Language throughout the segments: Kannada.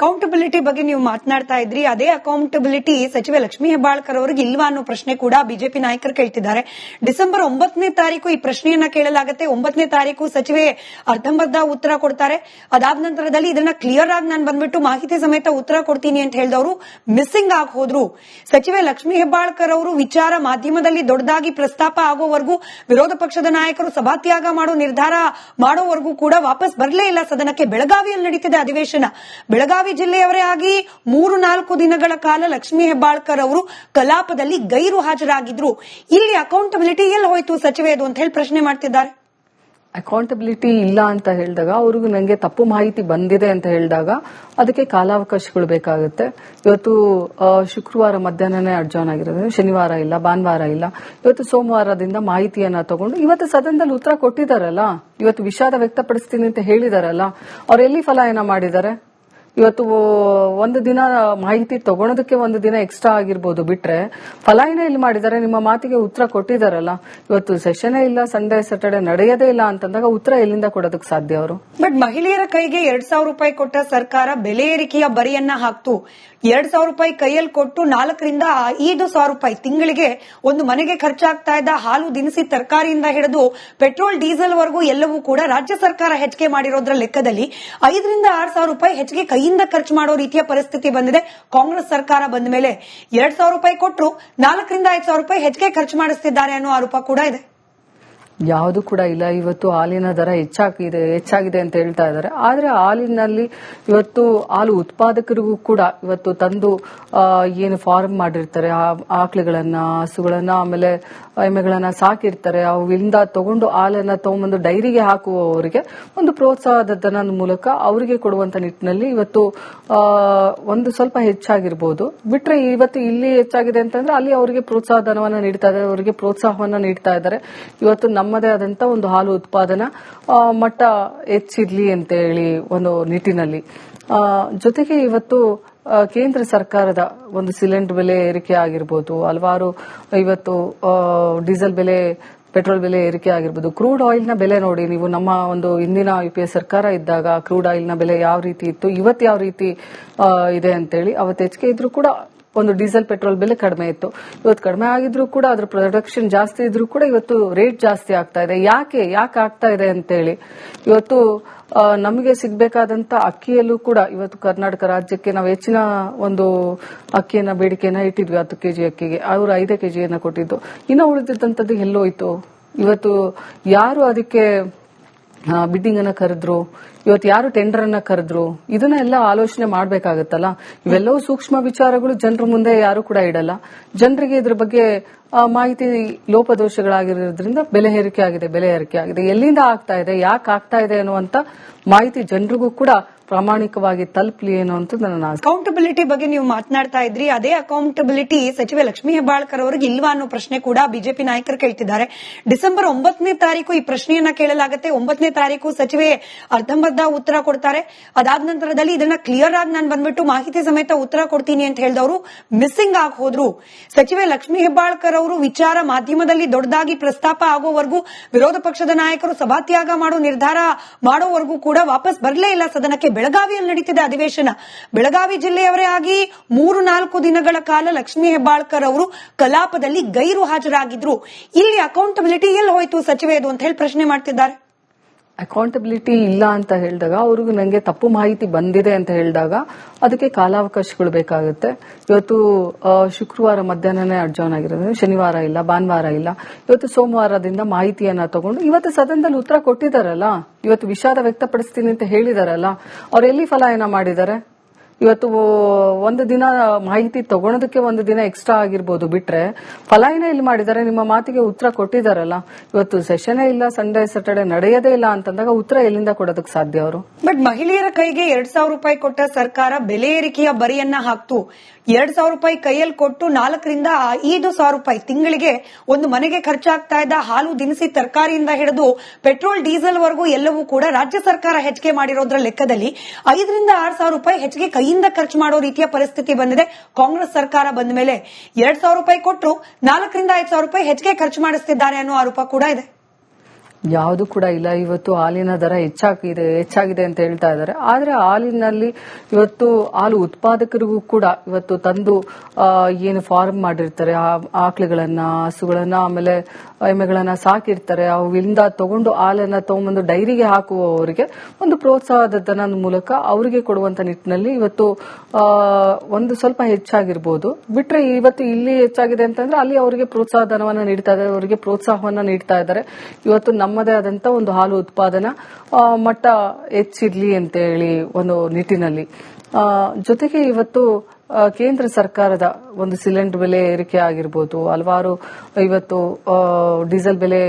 ಅಕೌಂಟಬಿಲಿಟಿ ಬಗ್ಗೆ ನೀವು ಮಾತನಾಡ್ತಾ ಇದ್ರಿ. ಅದೇ ಅಕೌಂಟಬಿಲಿಟಿ ಸಚಿವೆ ಲಕ್ಷ್ಮೀ ಹೆಬ್ಬಾಳ್ಕರ್ ಅವರಿಗೆ ಇಲ್ವಾ ಅನ್ನೋ ಪ್ರಶ್ನೆ ಕೂಡ ಬಿಜೆಪಿ ನಾಯಕರು ಕೇಳ್ತಿದ್ದಾರೆ. ಡಿಸೆಂಬರ್ 9ನೇ ತಾರೀಕು ಈ ಪ್ರಶ್ನೆಯನ್ನ ಕೇಳಲಾಗುತ್ತೆ. 9ನೇ ತಾರೀಕು ಸಚಿವೆ ಅರ್ಧಂಬರ್ಧ ಉತ್ತರ ಕೊಡ್ತಾರೆ. ಅದಾದ ನಂತರದಲ್ಲಿ ಇದನ್ನ ಕ್ಲಿಯರ್ ಆಗಿ ನಾನು ಬಂದ್ಬಿಟ್ಟು ಮಾಹಿತಿ ಸಮೇತ ಉತ್ತರ ಕೊಡ್ತೀನಿ ಅಂತ ಹೇಳಿದವರು ಮಿಸ್ಸಿಂಗ್ ಆಗಿ ಹೋದ್ರು. ಸಚಿವೆ ಲಕ್ಷ್ಮೀ ಹೆಬ್ಬಾಳ್ಕರ್ ಅವರು ವಿಚಾರ ಮಾಧ್ಯಮದಲ್ಲಿ ದೊಡ್ಡದಾಗಿ ಪ್ರಸ್ತಾಪ ಆಗೋವರೆಗೂ, ವಿರೋಧ ಪಕ್ಷದ ನಾಯಕರು ಸಭಾತ್ಯಾಗ ಮಾಡೋ ನಿರ್ಧಾರ ಮಾಡೋವರೆಗೂ ಕೂಡ ವಾಪಸ್ ಬರಲೇ ಇಲ್ಲ ಸದನಕ್ಕೆ. ಬೆಳಗಾವಿಯಲ್ಲಿ ನಡೀತಿದೆ ಅಧಿವೇಶನ. ಬೆಳಗಾವಿ ಜಿಲ್ಲೆಯವರೇ ಆಗಿ 3-4 ದಿನಗಳ ಕಾಲ ಲಕ್ಷ್ಮೀ ಹೆಬ್ಬಾಳ್ಕರ್ ಅವರು ಕಲಾಪದಲ್ಲಿ ಗೈರು ಹಾಜರಾಗಿದ್ರು. ಇಲ್ಲಿ ಅಕೌಂಟಬಿಲಿಟಿ ಎಲ್ಲಿ ಹೋಯ್ತು ಸಚಿವೆದು ಅಂತ ಹೇಳಿ ಪ್ರಶ್ನೆ ಮಾಡ್ತಿದ್ದಾರೆ. ಅಕೌಂಟಬಿಲಿಟಿ ಇಲ್ಲ ಅಂತ ಹೇಳಿದಾಗ, ಅವ್ರಿಗೂ ನಂಗೆ ತಪ್ಪು ಮಾಹಿತಿ ಬಂದಿದೆ ಅಂತ ಹೇಳಿದಾಗ ಅದಕ್ಕೆ ಕಾಲಾವಕಾಶಗಳು ಬೇಕಾಗುತ್ತೆ. ಇವತ್ತು ಶುಕ್ರವಾರ ಮಧ್ಯಾಹ್ನನೇ ಅಡ್ಜಾನ್ ಆಗಿರೋದು, ಶನಿವಾರ ಇಲ್ಲ, ಭಾನುವಾರ ಇಲ್ಲ. ಇವತ್ತು ಸೋಮವಾರದಿಂದ ಮಾಹಿತಿಯನ್ನ ತಗೊಂಡು ಇವತ್ತು ಸದನದಲ್ಲಿ ಉತ್ತರ ಕೊಟ್ಟಿದ್ದಾರಲ್ಲ, ಇವತ್ತು ವಿಷಾದ ವ್ಯಕ್ತಪಡಿಸ್ತೀನಿ ಅಂತ ಹೇಳಿದಾರಲ್ಲ, ಅವ್ರು ಎಲ್ಲಿ ಫಲಾಯನ ಮಾಡಿದ್ದಾರೆ? ಇವತ್ತು ಒಂದು ದಿನ ಮಾಹಿತಿ ತಗೊಳೋದಕ್ಕೆ ಒಂದು ದಿನ ಎಕ್ಸ್ಟ್ರಾ ಆಗಿರ್ಬೋದು ಬಿಟ್ರೆ ಫಲಾಯನ ಇಲ್ಲಿ ಮಾಡಿದ್ದಾರೆ. ನಿಮ್ಮ ಮಾತಿಗೆ ಉತ್ತರ ಕೊಟ್ಟಿದ್ದಾರಲ್ಲ. ಇವತ್ತು ಸೆಷನ್ ಇಲ್ಲ, ಸಂಡೇ ಸ್ಯಾಟರ್ಡೆ ನಡೆಯದೇ ಇಲ್ಲ ಅಂತಂದಾಗ ಉತ್ತರ ಎಲ್ಲಿಂದ ಕೊಡೋದಕ್ಕೆ ಸಾಧ್ಯ ಅವರು? ಬಟ್ ಮಹಿಳೆಯರ ಕೈಗೆ 2,000 ರೂಪಾಯಿ ಕೊಟ್ಟ ಸರ್ಕಾರ ಬೆಲೆ ಏರಿಕೆಯ ಬರಿಯನ್ನ ಹಾಕ್ತು. 2,000 ರೂಪಾಯಿ ಕೈಯಲ್ಲಿ ಕೊಟ್ಟು 4ರಿಂದ 5,000 ರೂಪಾಯಿ ತಿಂಗಳಿಗೆ ಒಂದು ಮನೆಗೆ ಖರ್ಚಾಗ್ತಾ ಇದ್ದ ಹಾಲು, ದಿನಸಿ, ತರಕಾರಿಯಿಂದ ಹಿಡಿದು ಪೆಟ್ರೋಲ್, ಡೀಸೆಲ್ ವರೆಗೂ ಎಲ್ಲವೂ ಕೂಡ ರಾಜ್ಯ ಸರ್ಕಾರ ಹೆಚ್ಚಿಗೆ ಮಾಡಿರೋದ್ರ ಲೆಕ್ಕದಲ್ಲಿ 5ರಿಂದ 6,000 ರೂಪಾಯಿ ಹೆಚ್ಚಿಗೆ ಕೈಯಿಂದ ಖರ್ಚು ಮಾಡೋ ರೀತಿಯ ಪರಿಸ್ಥಿತಿ ಬಂದಿದೆ. ಕಾಂಗ್ರೆಸ್ ಸರ್ಕಾರ ಬಂದ ಮೇಲೆ 2,000 ರೂಪಾಯಿ ಕೊಟ್ಟರು 4ರಿಂದ 5,000 ರೂಪಾಯಿ ಹೆಚ್ಚಿಗೆ ಖರ್ಚು ಮಾಡಿಸ್ತಿದ್ದಾರೆ ಅನ್ನೋ ಆರೋಪ ಕೂಡ ಇದೆ. ಯಾವುದು ಕೂಡ ಇಲ್ಲ. ಇವತ್ತು ಹಾಲಿನ ದರ ಹೆಚ್ಚಾಗಿದೆ ಅಂತ ಹೇಳ್ತಾ ಇದ್ದಾರೆ. ಆದ್ರೆ ಹಾಲಿನಲ್ಲಿ ಇವತ್ತು ಹಾಲು ಉತ್ಪಾದಕರಿಗೂ ಕೂಡ ಇವತ್ತು ತಂದು ಏನು ಫಾರ್ಮ್ ಮಾಡಿರ್ತಾರೆ, ಆಕಳುಗಳನ್ನ, ಹಸುಗಳನ್ನ, ಆಮೇಲೆ ಎಮ್ಮೆಗಳನ್ನ ಸಾಕಿರ್ತಾರೆ, ಅವಿಂದ ತಗೊಂಡು ಹಾಲನ್ನ ತಗೊಂಡ್ಬಂದು ಡೈರಿಗೆ ಹಾಕುವವರಿಗೆ ಒಂದು ಪ್ರೋತ್ಸಾಹದ ಧನದ ಮೂಲಕ ಅವರಿಗೆ ಕೊಡುವಂತ ನಿಟ್ಟಿನಲ್ಲಿ ಇವತ್ತು ಒಂದು ಸ್ವಲ್ಪ ಹೆಚ್ಚಾಗಿರ್ಬೋದು. ಬಿಟ್ರೆ ಇವತ್ತು ಇಲ್ಲಿ ಹೆಚ್ಚಾಗಿದೆ ಅಂತಂದ್ರೆ ಅಲ್ಲಿ ಅವರಿಗೆ ಪ್ರೋತ್ಸಾಹ ಧನವನ್ನ ನೀಡ್ತಾ ಇದ್ದಾರೆ, ಅವರಿಗೆ ಪ್ರೋತ್ಸಾಹವನ್ನ ನೀಡ್ತಾ ಇದ್ದಾರೆ. ಇವತ್ತು ನಮ್ಮದೇ ಆದಂತ ಒಂದು ಹಾಲು ಉತ್ಪಾದನಾ ಮಟ್ಟ ಹೆಚ್ಚಿರ್ಲಿ ಅಂತ ಹೇಳಿ ಒಂದು ನಿಟ್ಟಿನಲ್ಲಿ. ಜೊತೆಗೆ ಇವತ್ತು ಕೇಂದ್ರ ಸರ್ಕಾರದ ಒಂದು ಸಿಲಿಂಡರ್ ಬೆಲೆ ಏರಿಕೆ ಆಗಿರ್ಬೋದು, ಹಲವಾರು ಇವತ್ತು ಡೀಸೆಲ್ ಬೆಲೆ, ಪೆಟ್ರೋಲ್ ಬೆಲೆ ಏರಿಕೆ ಆಗಿರ್ಬೋದು, ಕ್ರೂಡ್ ಆಯಿಲ್ ನ ಬೆಲೆ ನೋಡಿ ನೀವು. ನಮ್ಮ ಒಂದು ಹಿಂದಿನ UPA ಸರ್ಕಾರ ಇದ್ದಾಗ ಕ್ರೂಡ್ ಆಯಿಲ್ ನ ಬೆಲೆ ಯಾವ ರೀತಿ ಇತ್ತು, ಇವತ್ತು ಯಾವ ರೀತಿ ಇದೆ ಅಂತೇಳಿ. ಅವತ್ತು ಹೆಚ್ಚಿಗೆ ಇದ್ರೂ ಕೂಡ ಒಂದು ಡೀಸೆಲ್, ಪೆಟ್ರೋಲ್ ಬೆಲೆ ಕಡಿಮೆ ಇತ್ತು. ಇವತ್ತು ಕಡಿಮೆ ಆಗಿದ್ರು ಕೂಡ ಅದ್ರ ಪ್ರೊಡಕ್ಷನ್ ಜಾಸ್ತಿ ಇದ್ರೂ ಕೂಡ ಇವತ್ತು ರೇಟ್ ಜಾಸ್ತಿ ಆಗ್ತಾ ಇದೆ. ಯಾಕೆ ಆಗ್ತಾ ಇದೆ ಅಂತೇಳಿ ಇವತ್ತು ನಮಗೆ ಸಿಗಬೇಕಾದಂತ ಅಕ್ಕಿಯಲ್ಲೂ ಕೂಡ ಇವತ್ತು ಕರ್ನಾಟಕ ರಾಜ್ಯಕ್ಕೆ ನಾವು ಹೆಚ್ಚಿನ ಒಂದು ಅಕ್ಕಿಯನ್ನ ಬೇಡಿಕೆಯನ್ನ ಇಟ್ಟಿದ್ವಿ. 10 ಕೆಜಿ ಅಕ್ಕಿಗೆ ಅವರು 5 ಕೆಜಿಯನ್ನ ಕೊಟ್ಟಿದ್ದು. ಇನ್ನು ಉಳಿದಿದ್ದಂಥದ್ದು ಎಲ್ಲೋಯ್ತು? ಇವತ್ತು ಯಾರು ಅದಕ್ಕೆ ಬಿಡ್ಡಿಂಗ್ ಅನ್ನ ಕರೆದ್ರು, ಇವತ್ತು ಯಾರು ಟೆಂಡರ್ ಅನ್ನ ಕರೆದ್ರು, ಇದನ್ನ ಎಲ್ಲ ಆಲೋಚನೆ ಮಾಡ್ಬೇಕಾಗತ್ತಲ್ಲ. ಇವೆಲ್ಲವೂ ಸೂಕ್ಷ್ಮ ವಿಚಾರಗಳು ಜನರ ಮುಂದೆ ಯಾರು ಕೂಡ ಇಡಲ್ಲ. ಜನರಿಗೆ ಇದ್ರ ಬಗ್ಗೆ ಮಾಹಿತಿ ಲೋಪದೋಷಗಳಾಗಿರೋದ್ರಿಂದ ಬೆಲೆ ಏರಿಕೆ ಆಗಿದೆ, ಎಲ್ಲಿಂದ ಆಗ್ತಾ ಇದೆ, ಯಾಕೆ ಆಗ್ತಾ ಇದೆ ಅನ್ನುವಂತ ಮಾಹಿತಿ ಜನರಿಗೂ ಕೂಡ ಪ್ರಾಮಾಣಿಕವಾಗಿ ತಲುಪಲಿ ಏನೋ ಅಂತ ನನ್ನ ಆಸೆ. ಅಕೌಂಟಬಿಲಿಟಿ ಬಗ್ಗೆ ನೀವು ಮಾತನಾಡ್ತಾ ಇದ್ರಿ. ಅದೇ ಅಕೌಂಟಬಿಲಿಟಿ ಸಚಿವೆ ಲಕ್ಷ್ಮೀ ಹೆಬ್ಬಾಳ್ಕರ್ ಅವರಿಗೆ ಇಲ್ವಾ ಅನ್ನೋ ಪ್ರಶ್ನೆ ಕೂಡ ಬಿಜೆಪಿ ನಾಯಕರು ಕೇಳ್ತಿದ್ದಾರೆ. ಡಿಸೆಂಬರ್ 9ನೇ ತಾರೀಕು ಈ ಪ್ರಶ್ನೆಯನ್ನ ಕೇಳಲಾಗುತ್ತೆ. 9ನೇ ತಾರೀಕು ಸಚಿವೆ ಅರ್ಧಂಬರ್ಧ ಉತ್ತರ ಕೊಡ್ತಾರೆ. ಅದಾದ ನಂತರದಲ್ಲಿ ಇದನ್ನ ಕ್ಲಿಯರ್ ಆಗಿ ನಾನು ಬಂದ್ಬಿಟ್ಟು ಮಾಹಿತಿ ಸಮೇತ ಉತ್ತರ ಕೊಡ್ತೀನಿ ಅಂತ ಹೇಳಿದವರು ಮಿಸ್ಸಿಂಗ್ ಆಗಿ ಹೋದ್ರು. ಸಚಿವೆ ಲಕ್ಷ್ಮೀ ಹೆಬ್ಬಾಳ್ಕರ್ ಅವರು ವಿಚಾರ ಮಾಧ್ಯಮದಲ್ಲಿ ದೊಡ್ಡದಾಗಿ ಪ್ರಸ್ತಾಪ ಆಗೋವರೆಗೂ, ವಿರೋಧ ಪಕ್ಷದ ನಾಯಕರು ಸಭಾತ್ಯಾಗ ಮಾಡೋ ನಿರ್ಧಾರ ಮಾಡೋವರೆಗೂ ಕೂಡ ವಾಪಸ್ ಬರಲೇ ಇಲ್ಲ ಸದನಕ್ಕೆ. ಬೆಳಗಾವಿಯಲ್ಲಿ ನಡೀತಿದೆ ಅಧಿವೇಶನ. ಬೆಳಗಾವಿ ಜಿಲ್ಲೆಯವರೇ ಆಗಿ 3-4 ದಿನಗಳ ಕಾಲ ಲಕ್ಷ್ಮೀ ಹೆಬ್ಬಾಳ್ಕರ್ ಅವರು ಕಲಾಪದಲ್ಲಿ ಗೈರು ಹಾಜರಾಗಿದ್ರು. ಇಲ್ಲಿ ಅಕೌಂಟಬಿಲಿಟಿ ಎಲ್ಲಿ ಹೋಯ್ತು ಸಚಿವೆದು ಅಂತ ಹೇಳಿ ಪ್ರಶ್ನೆ ಮಾಡ್ತಿದ್ದಾರೆ. ಅಕೌಂಟಬಿಲಿಟಿ ಇಲ್ಲ ಅಂತ ಹೇಳಿದಾಗ, ಅವ್ರಿಗೂ ನಂಗೆ ತಪ್ಪು ಮಾಹಿತಿ ಬಂದಿದೆ ಅಂತ ಹೇಳಿದಾಗ ಅದಕ್ಕೆ ಕಾಲಾವಕಾಶಗಳು ಬೇಕಾಗುತ್ತೆ. ಇವತ್ತು ಶುಕ್ರವಾರ ಮಧ್ಯಾಹ್ನನೇ ಅಡ್ಜಾನ್ ಆಗಿರೋದು, ಶನಿವಾರ ಇಲ್ಲ, ಭಾನುವಾರ ಇಲ್ಲ. ಇವತ್ತು ಸೋಮವಾರದಿಂದ ಮಾಹಿತಿಯನ್ನ ತಗೊಂಡು ಇವತ್ತು ಸದನದಲ್ಲಿ ಉತ್ತರ ಕೊಟ್ಟಿದ್ದಾರಲ್ಲ, ಇವತ್ತು ವಿಷಾದ ವ್ಯಕ್ತಪಡಿಸ್ತೀನಿ ಅಂತ ಹೇಳಿದಾರಲ್ಲ, ಅವ್ರು ಎಲ್ಲಿ ಫಲಾಯನ ಮಾಡಿದ್ದಾರೆ? ಇವತ್ತು ಒಂದು ದಿನ ಮಾಹಿತಿ ತಗೊಳೋದಕ್ಕೆ ಒಂದು ದಿನ ಎಕ್ಸ್ಟ್ರಾ ಆಗಿರ್ಬೋದು ಬಿಟ್ರೆ ಫಲಾಯನ ಇಲ್ಲಿ ಮಾಡಿದ್ದಾರೆ. ನಿಮ್ಮ ಮಾತಿಗೆ ಉತ್ತರ ಕೊಟ್ಟಿದ್ದಾರಲ್ಲ. ಇವತ್ತು ಸೆಷನ್ ಇಲ್ಲ, ಸಂಡೇ ಸ್ಯಾಟರ್ಡೆ ನಡೆಯದೇ ಇಲ್ಲ ಅಂತಂದಾಗ ಉತ್ತರ ಎಲ್ಲಿಂದ ಕೊಡೋದಕ್ಕೆ ಸಾಧ್ಯ ಅವರು? ಬಟ್ ಮಹಿಳೆಯರ ಕೈಗೆ 2,000 ರೂಪಾಯಿ ಕೊಟ್ಟ ಸರ್ಕಾರ ಬೆಲೆ ಏರಿಕೆಯ ಬರಿಯನ್ನ ಹಾಕ್ತು. 2,000 ರೂಪಾಯಿ ಕೈಯಲ್ಲಿ ಕೊಟ್ಟು 4ರಿಂದ 5,000 ರೂಪಾಯಿ ತಿಂಗಳಿಗೆ ಒಂದು ಮನೆಗೆ ಖರ್ಚಾಗ್ತಾ ಇದ್ದ ಹಾಲು, ದಿನಸಿ, ತರಕಾರಿಯಿಂದ ಹಿಡಿದು ಪೆಟ್ರೋಲ್, ಡೀಸೆಲ್ ವರೆಗೂ ಎಲ್ಲವೂ ಕೂಡ ರಾಜ್ಯ ಸರ್ಕಾರ ಹೆಚ್ಚಿಗೆ ಮಾಡಿರೋದ್ರ ಲೆಕ್ಕದಲ್ಲಿ 5ರಿಂದ 6,000 ರೂಪಾಯಿ ಹೆಚ್ಚಿಗೆ ಕೈಯಿಂದ ಖರ್ಚು ಮಾಡೋ ರೀತಿಯ ಪರಿಸ್ಥಿತಿ ಬಂದಿದೆ. ಕಾಂಗ್ರೆಸ್ ಸರ್ಕಾರ ಬಂದ ಮೇಲೆ 2,000 ರೂಪಾಯಿ ಕೊಟ್ಟರು 4ರಿಂದ 5,000 ರೂಪಾಯಿ ಹೆಚ್ಚಿಗೆ ಖರ್ಚು ಮಾಡಿಸ್ತಿದ್ದಾರೆ ಅನ್ನೋ ಆರೋಪ ಕೂಡ ಇದೆ. ಯಾವುದು ಕೂಡ ಇಲ್ಲ. ಇವತ್ತು ಹಾಲಿನ ದರ ಹೆಚ್ಚಾಗಿದೆ ಅಂತ ಹೇಳ್ತಾ ಇದ್ದಾರೆ. ಆದ್ರೆ ಹಾಲಿನಲ್ಲಿ ಇವತ್ತು ಹಾಲು ಉತ್ಪಾದಕರಿಗೂ ಕೂಡ ಇವತ್ತು ತಂದು ಏನು ಫಾರ್ಮ್ ಮಾಡಿರ್ತಾರೆ, ಆಕಳುಗಳನ್ನ, ಹಸುಗಳನ್ನ, ಆಮೇಲೆ ಎಮ್ಮೆಗಳನ್ನ ಸಾಕಿರ್ತಾರೆ, ಅವಿಂದ ತಗೊಂಡು ಹಾಲನ್ನ ತಗೊಂಡ್ಬಂದು ಡೈರಿಗೆ ಹಾಕುವವರಿಗೆ ಒಂದು ಪ್ರೋತ್ಸಾಹದ ಧನದ ಮೂಲಕ ಅವರಿಗೆ ಕೊಡುವಂತ ನಿಟ್ಟಿನಲ್ಲಿ ಇವತ್ತು ಒಂದು ಸ್ವಲ್ಪ ಹೆಚ್ಚಾಗಿರ್ಬೋದು. ಬಿಟ್ರೆ ಇವತ್ತು ಇಲ್ಲಿ ಹೆಚ್ಚಾಗಿದೆ ಅಂತಂದ್ರೆ ಅಲ್ಲಿ ಅವರಿಗೆ ಪ್ರೋತ್ಸಾಹ ಧನವನ್ನ ನೀಡ್ತಾ ಇದ್ದಾರೆ, ಅವರಿಗೆ ಪ್ರೋತ್ಸಾಹವನ್ನ ನೀಡ್ತಾ ಇದ್ದಾರೆ. ಇವತ್ತು ನಮ್ಮದೇ ಆದಂತ ಒಂದು ಹಾಲು ಉತ್ಪಾದನಾ ಮಟ್ಟ ಹೆಚ್ಚಿರ್ಲಿ ಅಂತ ಹೇಳಿ ಒಂದು ನಿಟ್ಟಿನಲ್ಲಿ. ಜೊತೆಗೆ ಇವತ್ತು ಕೇಂದ್ರ ಸರ್ಕಾರದ ಒಂದು ಸಿಲಿಂಡರ್ ಬೆಲೆ ಏರಿಕೆ ಆಗಿರ್ಬೋದು, ಹಲವಾರು ಇವತ್ತು ಡೀಸೆಲ್ ಬೆಲೆ,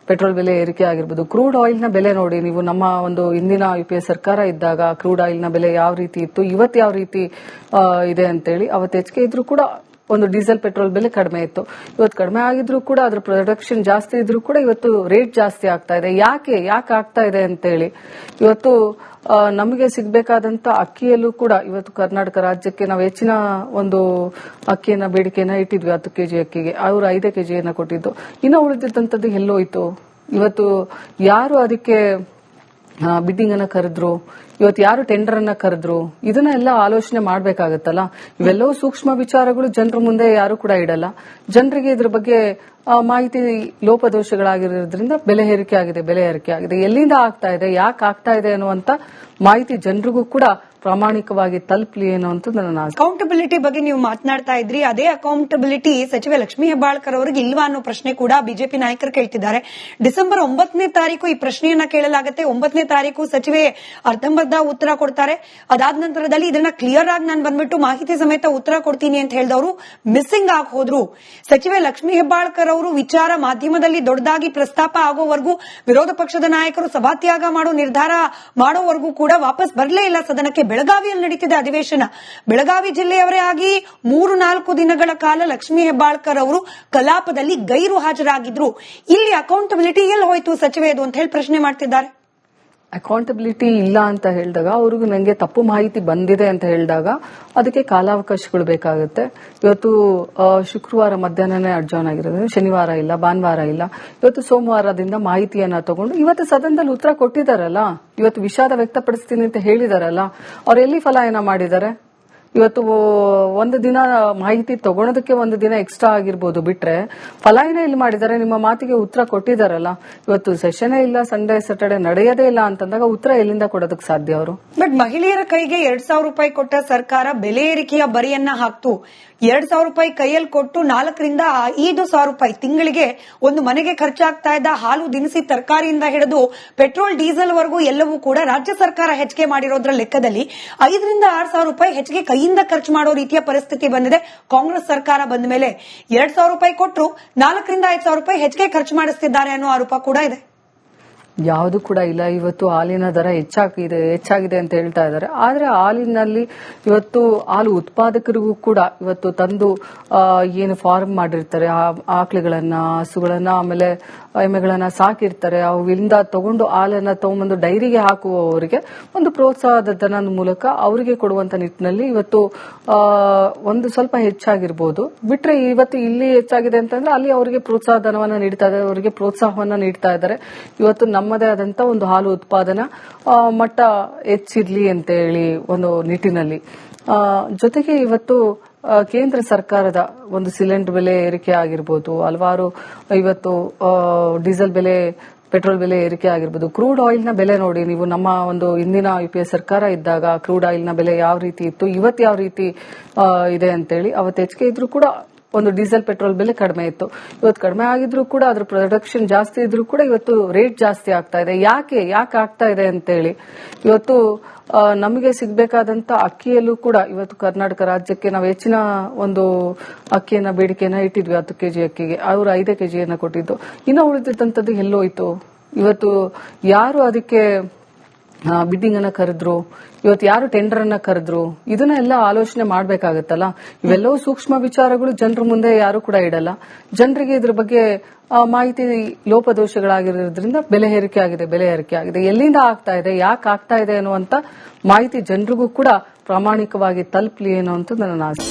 ಪೆಟ್ರೋಲ್ ಬೆಲೆ ಏರಿಕೆ ಆಗಿರ್ಬೋದು, ಕ್ರೂಡ್ ಆಯಿಲ್ ನ ಬೆಲೆ ನೋಡಿ ನೀವು. ನಮ್ಮ ಒಂದು ಹಿಂದಿನ UPA ಸರ್ಕಾರ ಇದ್ದಾಗ ಕ್ರೂಡ್ ಆಯಿಲ್ ನ ಬೆಲೆ ಯಾವ ರೀತಿ ಇತ್ತು, ಇವತ್ತು ಯಾವ ರೀತಿ ಇದೆ ಅಂತೇಳಿ. ಅವತ್ತು ಹೆಚ್ಚಿಗೆ ಇದ್ರೂ ಕೂಡ ಒಂದು ಡೀಸೆಲ್ ಪೆಟ್ರೋಲ್ ಬೆಲೆ ಕಡಿಮೆ ಇತ್ತು. ಇವತ್ತು ಕಡಿಮೆ ಆಗಿದ್ರು ಕೂಡ ಅದ್ರ ಪ್ರೊಡಕ್ಷನ್ ಜಾಸ್ತಿ ಇದ್ರೂ ಕೂಡ ಇವತ್ತು ರೇಟ್ ಜಾಸ್ತಿ ಆಗ್ತಾ ಇದೆ. ಯಾಕೆ ಆಗ್ತಾ ಇದೆ ಅಂತೇಳಿ ಇವತ್ತು ನಮಗೆ ಸಿಗಬೇಕಾದಂತ ಅಕ್ಕಿಯಲ್ಲೂ ಕೂಡ ಇವತ್ತು ಕರ್ನಾಟಕ ರಾಜ್ಯಕ್ಕೆ ನಾವು ಹೆಚ್ಚಿನ ಒಂದು ಅಕ್ಕಿಯನ್ನ ಬೇಡಿಕೆಯನ್ನ ಇಟ್ಟಿದ್ವಿ. 10 ಕೆಜಿ ಅಕ್ಕಿಗೆ ಅವರು 5 ಕೆಜಿಯನ್ನ ಕೊಟ್ಟಿದ್ದು. ಇನ್ನು ಉಳಿದಿದ್ದಂಥದ್ದು ಎಲ್ಲೋಯ್ತು? ಇವತ್ತು ಯಾರು ಅದಕ್ಕೆ ಬಿಡ್ಡಿಂಗ್ ಅನ್ನ ಕರೆದ್ರು, ಇವತ್ತು ಯಾರು ಟೆಂಡರ್ ಅನ್ನ ಕರೆದ್ರು, ಇದನ್ನೆಲ್ಲ ಆಲೋಚನೆ ಮಾಡ್ಬೇಕಾಗತ್ತಲ್ಲ. ಇವೆಲ್ಲವೂ ಸೂಕ್ಷ್ಮ ವಿಚಾರಗಳು ಜನರ ಮುಂದೆ ಯಾರು ಕೂಡ ಇಡಲ್ಲ. ಜನರಿಗೆ ಇದ್ರ ಬಗ್ಗೆ ಮಾಹಿತಿ ಲೋಪದೋಷಗಳಾಗಿರೋದ್ರಿಂದ ಬೆಲೆ ಏರಿಕೆ ಆಗಿದೆ, ಎಲ್ಲಿಂದ ಆಗ್ತಾ ಇದೆ, ಯಾಕೆ ಆಗ್ತಾ ಇದೆ ಅನ್ನುವಂತ ಮಾಹಿತಿ ಜನರಿಗೂ ಕೂಡ ಪ್ರಾಮಾಣಿಕವಾಗಿ ತಲುಪಲಿ ಅನ್ನುವಂತ ನನ್ನ ಆಸೆ. ಅಕೌಂಟಬಿಲಿಟಿ ಬಗ್ಗೆ ನೀವು ಮಾತನಾಡ್ತಾ ಇದ್ರಿ. ಅದೇ ಅಕೌಂಟಬಿಲಿಟಿ ಸಚಿವೆ ಲಕ್ಷ್ಮೀ ಹೆಬ್ಬಾಳ್ಕರ್ ಅವರಿಗೆ ಇಲ್ವಾ ಅನ್ನೋ ಪ್ರಶ್ನೆ ಕೂಡ ಬಿಜೆಪಿ ನಾಯಕರು ಕೇಳ್ತಿದ್ದಾರೆ. ಡಿಸೆಂಬರ್ 9ನೇ ತಾರೀಕು ಈ ಪ್ರಶ್ನೆಯನ್ನ ಕೇಳಲಾಗುತ್ತೆ. 9ನೇ ತಾರೀಕು ಸಚಿವೆ ಅರ್ಧಂಬರ್ಧ ಉತ್ತರ ಕೊಡ್ತಾರೆ. ಅದಾದ ನಂತರದಲ್ಲಿ ಇದನ್ನ ಕ್ಲಿಯರ್ ಆಗಿ ನಾನು ಬಂದ್ಬಿಟ್ಟು ಮಾಹಿತಿ ಸಮೇತ ಉತ್ತರ ಕೊಡ್ತೀನಿ ಅಂತ ಹೇಳಿದವರು ಮಿಸ್ಸಿಂಗ್ ಆಗಿ ಹೋದ್ರು. ಸಚಿವೆ ಲಕ್ಷ್ಮೀ ಹೆಬ್ಬಾಳ್ಕರ್ ಅವರು ವಿಚಾರ ಮಾಧ್ಯಮದಲ್ಲಿ ದೊಡ್ಡದಾಗಿ ಪ್ರಸ್ತಾಪ ಆಗೋವರೆಗೂ, ವಿರೋಧ ಪಕ್ಷದ ನಾಯಕರು ಸಭಾತ್ಯಾಗ ಮಾಡೋ ನಿರ್ಧಾರ ಮಾಡೋವರೆಗೂ ಕೂಡ ವಾಪಸ್ ಬರಲೇ ಇಲ್ಲ ಸದನಕ್ಕೆ. ಬೆಳಗಾವಿಯಲ್ಲಿ ನಡೀತಿದೆ ಅಧಿವೇಶನ. ಬೆಳಗಾವಿ ಜಿಲ್ಲೆಯವರೇ ಆಗಿ 3-4 ದಿನಗಳ ಕಾಲ ಲಕ್ಷ್ಮೀ ಹೆಬ್ಬಾಳ್ಕರ್ ಅವರು ಕಲಾಪದಲ್ಲಿ ಗೈರು ಹಾಜರಾಗಿದ್ರು. ಇಲ್ಲಿ ಅಕೌಂಟಬಿಲಿಟಿ ಎಲ್ಲಿ ಹೋಯ್ತು ಸಚಿವೆದು ಅಂತ ಹೇಳಿ ಪ್ರಶ್ನೆ ಮಾಡ್ತಿದ್ದಾರೆ. ಅಕೌಂಟಬಿಲಿಟಿ ಇಲ್ಲ ಅಂತ ಹೇಳಿದಾಗ, ಅವ್ರಿಗೂ ನಂಗೆ ತಪ್ಪು ಮಾಹಿತಿ ಬಂದಿದೆ ಅಂತ ಹೇಳಿದಾಗ ಅದಕ್ಕೆ ಕಾಲಾವಕಾಶಗಳು ಬೇಕಾಗುತ್ತೆ. ಇವತ್ತು ಶುಕ್ರವಾರ ಮಧ್ಯಾಹ್ನನೇ ಅಡ್ಜಾನ್ ಆಗಿರೋದು, ಶನಿವಾರ ಇಲ್ಲ, ಭಾನುವಾರ ಇಲ್ಲ. ಇವತ್ತು ಸೋಮವಾರದಿಂದ ಮಾಹಿತಿಯನ್ನ ತಗೊಂಡು ಇವತ್ತು ಸದನದಲ್ಲಿ ಉತ್ತರ ಕೊಟ್ಟಿದ್ದಾರಲ್ಲ, ಇವತ್ತು ವಿಷಾದ ವ್ಯಕ್ತಪಡಿಸ್ತೀನಿ ಅಂತ ಹೇಳಿದಾರಲ್ಲ, ಅವ್ರು ಎಲ್ಲಿ ಫಲಾಯನ ಮಾಡಿದ್ದಾರೆ? ಇವತ್ತು ಒಂದು ದಿನ ಮಾಹಿತಿ ತಗೊಳೋದಕ್ಕೆ ಒಂದು ದಿನ ಎಕ್ಸ್ಟ್ರಾ ಆಗಿರ್ಬೋದು, ಬಿಟ್ರೆ ಫಲಾಯನ ಇಲ್ಲಿ ಮಾಡಿದ್ದಾರೆ. ನಿಮ್ಮ ಮಾತಿಗೆ ಉತ್ತರ ಕೊಟ್ಟಿದ್ದಾರಲ್ಲ. ಇವತ್ತು ಸೆಷನ್ ಇಲ್ಲ, ಸಂಡೇ ಸ್ಯಾಟರ್ಡೆ ನಡೆಯೋದೇ ಇಲ್ಲ ಅಂತಂದಾಗ ಉತ್ತರ ಎಲ್ಲಿಂದ ಕೊಡೋದಕ್ಕೆ ಸಾಧ್ಯ ಅವರು? ಬಟ್ ಮಹಿಳೆಯರ ಕೈಗೆ 2,000 ರೂಪಾಯಿ ಕೊಟ್ಟ ಸರ್ಕಾರ ಬೆಲೆ ಏರಿಕೆಯ ಬರಿಯನ್ನ ಹಾಕ್ತು. 2,000 ರೂಪಾಯಿ ಕೈಯಲ್ಲಿ ಕೊಟ್ಟು 4ರಿಂದ 5,000 ರೂಪಾಯಿ ತಿಂಗಳಿಗೆ ಒಂದು ಮನೆಗೆ ಖರ್ಚಾಗ್ತಾ ಇದ್ದ ಹಾಲು, ದಿನಸಿ, ತರಕಾರಿಯಿಂದ ಹಿಡಿದು ಪೆಟ್ರೋಲ್, ಡೀಸೆಲ್ ವರೆಗೂ ಎಲ್ಲವೂ ಕೂಡ ರಾಜ್ಯ ಸರ್ಕಾರ ಹೆಚ್ಚಿಗೆ ಮಾಡಿರೋದ್ರ ಲೆಕ್ಕದಲ್ಲಿ 5ರಿಂದ 6,000 ರೂಪಾಯಿ ಹೆಚ್ಚಿಗೆ ಕೈಯಿಂದ ಖರ್ಚು ಮಾಡೋ ರೀತಿಯ ಪರಿಸ್ಥಿತಿ ಬಂದಿದೆ. ಕಾಂಗ್ರೆಸ್ ಸರ್ಕಾರ ಬಂದ ಮೇಲೆ 2,000 ರೂಪಾಯಿ ಕೊಟ್ಟರು 4ರಿಂದ 5,000 ರೂಪಾಯಿ ಹೆಚ್ಚಿಗೆ ಖರ್ಚು ಮಾಡಿಸ್ತಿದ್ದಾರೆ ಅನ್ನೋ ಆರೋಪ ಕೂಡ ಇದೆ. ಯಾವುದು ಕೂಡ ಇಲ್ಲ. ಇವತ್ತು ಹಾಲಿನ ದರ ಹೆಚ್ಚಾಗಿದೆ ಅಂತ ಹೇಳ್ತಾ ಇದ್ದಾರೆ. ಆದ್ರೆ ಹಾಲಿನಲ್ಲಿ ಇವತ್ತು ಹಾಲು ಉತ್ಪಾದಕರಿಗೂ ಕೂಡ ಇವತ್ತು ತಂದು ಏನು ಫಾರ್ಮ್ ಮಾಡಿರ್ತಾರೆ, ಆಕಳುಗಳನ್ನ, ಹಸುಗಳನ್ನ, ಆಮೇಲೆ ಎಮ್ಮೆಗಳನ್ನ ಸಾಕಿರ್ತಾರೆ, ಅವಿಂದ ತಗೊಂಡು ಹಾಲನ್ನ ತಗೊಂಡ್ಬಂದು ಡೈರಿಗೆ ಹಾಕುವವರಿಗೆ ಒಂದು ಪ್ರೋತ್ಸಾಹದ ಧನದ ಮೂಲಕ ಅವರಿಗೆ ಕೊಡುವಂತ ನಿಟ್ಟಿನಲ್ಲಿ ಇವತ್ತು ಒಂದು ಸ್ವಲ್ಪ ಹೆಚ್ಚಾಗಿರ್ಬೋದು. ಬಿಟ್ರೆ ಇವತ್ತು ಇಲ್ಲಿ ಹೆಚ್ಚಾಗಿದೆ ಅಂತಂದ್ರೆ ಅಲ್ಲಿ ಅವರಿಗೆ ಪ್ರೋತ್ಸಾಹ ಧನವನ್ನ ನೀಡ್ತಾ ಇದ್ದಾರೆ, ಅವರಿಗೆ ಪ್ರೋತ್ಸಾಹವನ್ನ ನೀಡ್ತಾ ಇದ್ದಾರೆ. ಇವತ್ತು ನಮ್ಮದೇ ಆದಂತ ಒಂದು ಹಾಲು ಉತ್ಪಾದನಾ ಮಟ್ಟ ಹೆಚ್ಚಿರ್ಲಿ ಅಂತ ಹೇಳಿ ಒಂದು ನಿಟ್ಟಿನಲ್ಲಿ. ಜೊತೆಗೆ ಇವತ್ತು ಕೇಂದ್ರ ಸರ್ಕಾರದ ಒಂದು ಸಿಲಿಂಡರ್ ಬೆಲೆ ಏರಿಕೆ ಆಗಿರ್ಬೋದು, ಹಲವಾರು ಇವತ್ತು ಡೀಸೆಲ್ ಬೆಲೆ, ಪೆಟ್ರೋಲ್ ಬೆಲೆ ಏರಿಕೆ ಆಗಿರ್ಬೋದು, ಕ್ರೂಡ್ ಆಯಿಲ್ ನ ಬೆಲೆ ನೋಡಿ ನೀವು. ನಮ್ಮ ಒಂದು ಹಿಂದಿನ UPA ಸರ್ಕಾರ ಇದ್ದಾಗ ಕ್ರೂಡ್ ಆಯಿಲ್ ನ ಬೆಲೆ ಯಾವ ರೀತಿ ಇತ್ತು, ಇವತ್ತು ಯಾವ ರೀತಿ ಇದೆ ಅಂತೇಳಿ. ಅವತ್ತು ಹೆಚ್ಚಿಗೆ ಇದ್ರೂ ಕೂಡ ಒಂದು ಡೀಸೆಲ್ ಪೆಟ್ರೋಲ್ ಬೆಲೆ ಕಡಿಮೆ ಇತ್ತು. ಇವತ್ತು ಕಡಿಮೆ ಆಗಿದ್ರು ಕೂಡ ಅದ್ರ ಪ್ರೊಡಕ್ಷನ್ ಜಾಸ್ತಿ ಇದ್ರೂ ಕೂಡ ಇವತ್ತು ರೇಟ್ ಜಾಸ್ತಿ ಆಗ್ತಾ ಇದೆ. ಯಾಕೆ ಆಗ್ತಾ ಇದೆ ಅಂತೇಳಿ ಇವತ್ತು ನಮಗೆ ಸಿಗಬೇಕಾದಂತ ಅಕ್ಕಿಯಲ್ಲೂ ಕೂಡ ಇವತ್ತು ಕರ್ನಾಟಕ ರಾಜ್ಯಕ್ಕೆ ನಾವು ಹೆಚ್ಚಿನ ಒಂದು ಅಕ್ಕಿಯನ್ನ ಬೇಡಿಕೆಯನ್ನ ಇಟ್ಟಿದ್ವಿ. 10 ಕೆಜಿ ಅಕ್ಕಿಗೆ ಅವರು 5 ಕೆಜಿಯನ್ನ ಕೊಟ್ಟಿದ್ದು. ಇನ್ನು ಉಳಿದಿದ್ದಂಥದ್ದು ಎಲ್ಲೋಯ್ತು? ಇವತ್ತು ಯಾರು ಅದಕ್ಕೆ ಬಿಡ್ಡಿಂಗ್ ಅನ್ನ ಕರೆದ್ರು, ಇವತ್ತು ಯಾರು ಟೆಂಡರ್ ಅನ್ನ ಕರೆದ್ರು, ಇದನ್ನೆಲ್ಲ ಆಲೋಚನೆ ಮಾಡ್ಬೇಕಾಗತ್ತಲ್ಲ. ಇವೆಲ್ಲವೂ ಸೂಕ್ಷ್ಮ ವಿಚಾರಗಳು ಜನರ ಮುಂದೆ ಯಾರು ಕೂಡ ಇಡಲ್ಲ. ಜನರಿಗೆ ಇದ್ರ ಬಗ್ಗೆ ಮಾಹಿತಿ ಲೋಪದೋಷಗಳಾಗಿರೋದ್ರಿಂದ ಬೆಲೆ ಏರಿಕೆ ಆಗಿದೆ, ಎಲ್ಲಿಂದ ಆಗ್ತಾ ಇದೆ, ಯಾಕೆ ಆಗ್ತಾ ಇದೆ ಅನ್ನುವಂತ ಮಾಹಿತಿ ಜನರಿಗೂ ಕೂಡ ಪ್ರಾಮಾಣಿಕವಾಗಿ ತಲುಪಲಿ ಅನ್ನುವಂಥದ್ದು ನನ್ನ ಆಸೆ.